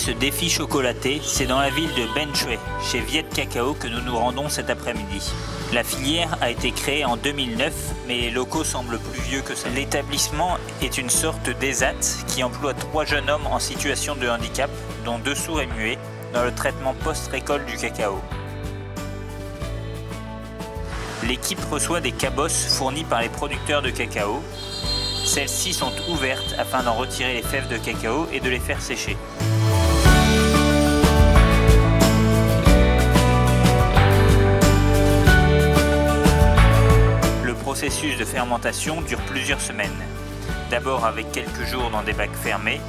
ce défi chocolaté, c'est dans la ville de Ben Tre, chez Viet Cacao, que nous nous rendons cet après-midi. La filière a été créée en 2009, mais les locaux semblent plus vieux que ça. L'établissement est une sorte d'ESAT qui emploie 3 jeunes hommes en situation de handicap, dont 2 sourds et muets, dans le traitement post-récolte du cacao. L'équipe reçoit des cabosses fournies par les producteurs de cacao. Celles-ci sont ouvertes afin d'en retirer les fèves de cacao et de les faire sécher. Le processus de fermentation dure plusieurs semaines. D'abord avec quelques jours dans des bacs fermés,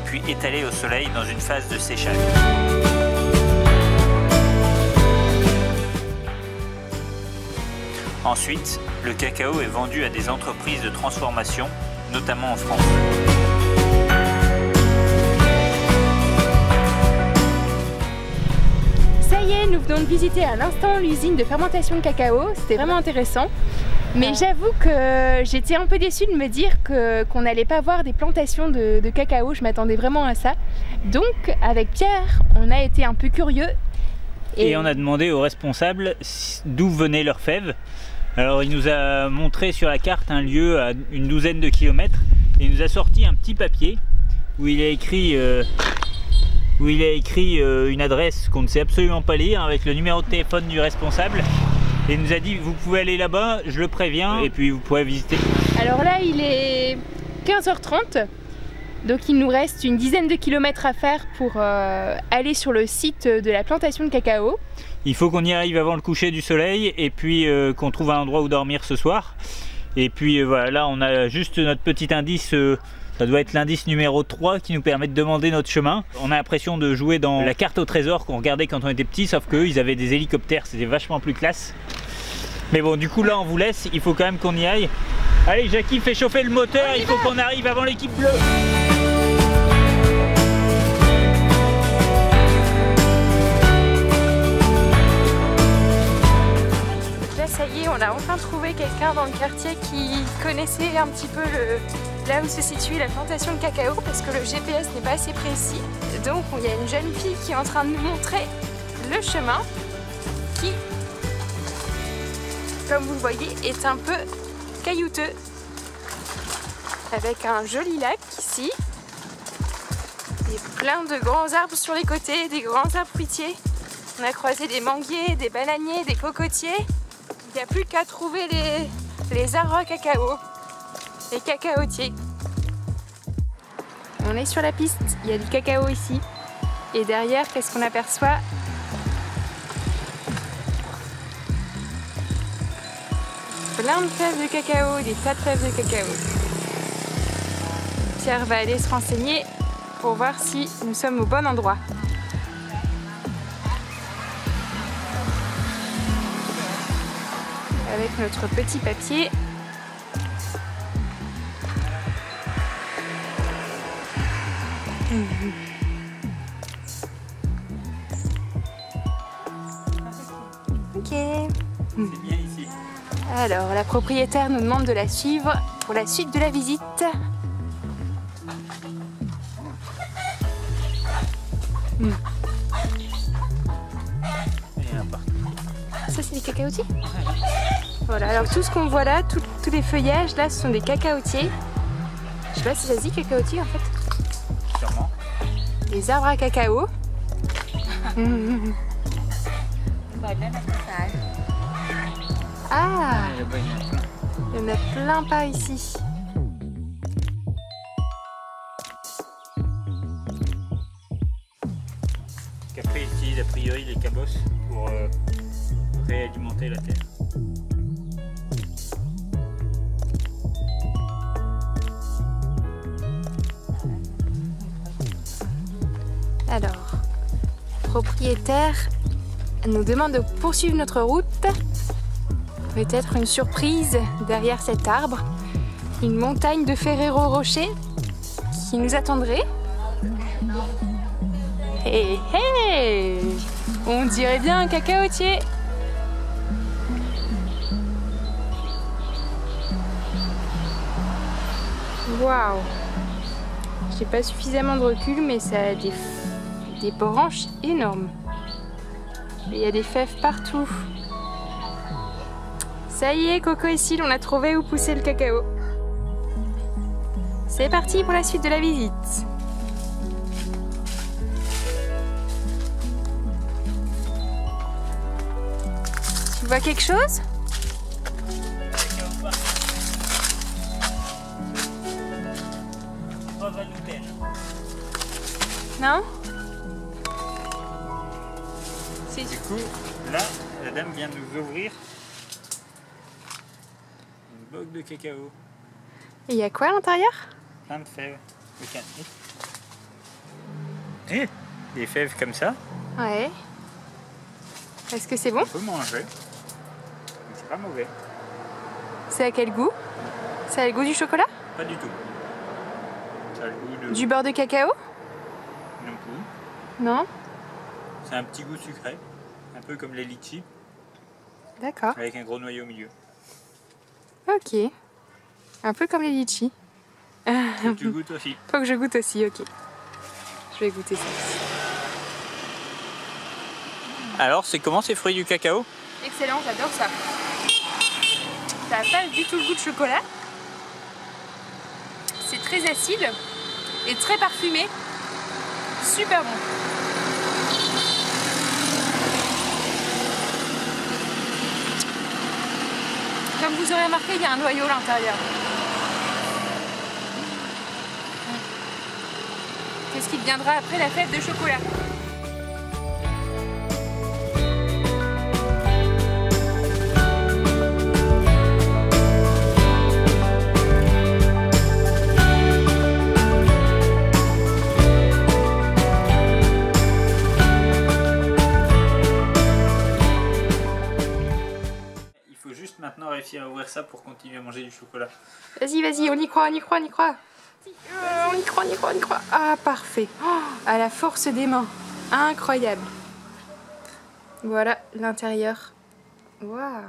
puis étalés au soleil dans une phase de séchage. Ensuite, le cacao est vendu à des entreprises de transformation, notamment en France. Ça y est, nous venons de visiter à l'instant l'usine de fermentation de cacao. C'était vraiment intéressant. Mais j'avoue que j'étais un peu déçue de me dire qu'on n'allait pas voir des plantations de cacao. Je m'attendais vraiment à ça. Donc, avec Pierre, on a été un peu curieux. Et on a demandé aux responsables d'où venaient leurs fèves. Alors il nous a montré sur la carte un lieu à une douzaine de kilomètres et il nous a sorti un petit papier où il a écrit, une adresse qu'on ne sait absolument pas lire avec le numéro de téléphone du responsable. Et il nous a dit vous pouvez aller là-bas, je le préviens, et puis vous pourrez visiter. Alors là il est 15h30, donc il nous reste une dizaine de kilomètres à faire pour aller sur le site de la plantation de cacao. Il faut qu'on y arrive avant le coucher du soleil et puis qu'on trouve un endroit où dormir ce soir. Et puis voilà, là on a juste notre petit indice, ça doit être l'indice numéro 3 qui nous permet de demander notre chemin. On a l'impression de jouer dans la carte au trésor qu'on regardait quand on était petit, sauf qu'eux ils avaient des hélicoptères, c'était vachement plus classe. Mais bon, du coup là on vous laisse, il faut quand même qu'on y aille. Allez Jackie, fais chauffer le moteur, il faut qu'on arrive avant l'équipe bleue. Ça y est, on a enfin trouvé quelqu'un dans le quartier qui connaissait un petit peu là où se situe la plantation de cacao parce que le GPS n'est pas assez précis. Donc il y a une jeune fille qui est en train de nous montrer le chemin qui, comme vous le voyez, est un peu caillouteux avec un joli lac ici et plein de grands arbres sur les côtés, des grands arbres fruitiers. On a croisé des manguiers, des bananiers, des cocotiers. Il n'y a plus qu'à trouver les arbres à cacao, les cacaotiers. On est sur la piste, il y a du cacao ici. Et derrière, qu'est-ce qu'on aperçoit? Plein de fèves de cacao, des tas de fèves de cacao. Pierre va aller se renseigner pour voir si nous sommes au bon endroit. Avec notre petit papier. Ok. C'est bien ici. Alors, la propriétaire nous demande de la suivre pour la suite de la visite. Ça, c'est des cacaotiers? Voilà, alors tout ce qu'on voit là, tous les feuillages là, ce sont des cacaotiers. Je sais pas si ça se dit cacaotier en fait. Sûrement. Des arbres à cacao. Ah, il y en a plein pas ici. Qu'après ils utilisent a priori les cabosses pour réalimenter la terre. Alors, le propriétaire nous demande de poursuivre notre route. Peut-être une surprise derrière cet arbre. Une montagne de Ferrero Rocher qui nous attendrait. Hé hé! On dirait bien un cacaotier. Waouh! J'ai pas suffisamment de recul, mais ça a des Des branches énormes. Et il y a des fèves partout. Ça y est, Coco et Syl, on a trouvé où pousser le cacao. C'est parti pour la suite de la visite. Tu vois quelque chose? Non? Du coup, là, la dame vient de nous ouvrir une boîte de cacao. Et il y a quoi à l'intérieur? Plein de fèves. Et des fèves comme ça. Ouais. Est-ce que c'est bon? On peut manger. C'est pas mauvais. C'est à quel goût? Ça a le goût du chocolat? Pas du tout. Ça a le goût de... Du beurre de cacao? Non plus. Non? C'est un petit goût sucré. Un peu comme les litchis. D'accord. Avec un gros noyau au milieu. Ok. Un peu comme les litchis. Faut que tu goûtes aussi. Faut que je goûte aussi, ok. Je vais goûter ça. Alors, c'est comment ces fruits du cacao? Excellent, j'adore ça. Ça n'a pas du tout le goût de chocolat. C'est très acide et très parfumé. Super bon. Comme vous aurez remarqué, il y a un noyau à l'intérieur. Qu'est-ce qui deviendra après la fève de chocolat? Il faut juste maintenant réussir à ouvrir ça pour continuer à manger du chocolat. Vas-y, vas-y, on y croit, on y croit, on y croit. On y croit, on y croit, on y croit. Ah, parfait. Oh, à la force des mains. Incroyable. Voilà l'intérieur. Waouh.